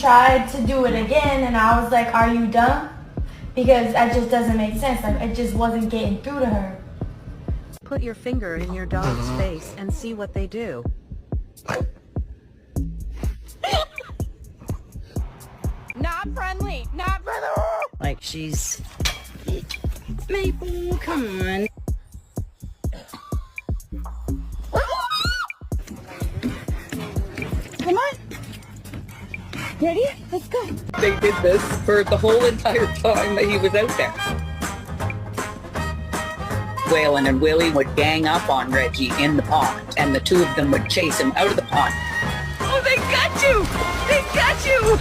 tried to do it again, and I was like, are you dumb? Because that just doesn't make sense. Like, it just wasn't getting through to her. Put your finger in your dog's face and see what they do. Not friendly, not friendly. Like she's... Maple, come on. Come on. Ready? Let's go. They did this for the whole entire time that he was out there. Waylon and Willie would gang up on Reggie in the pond, and the two of them would chase him out of the pond. Oh, they got you! They got you!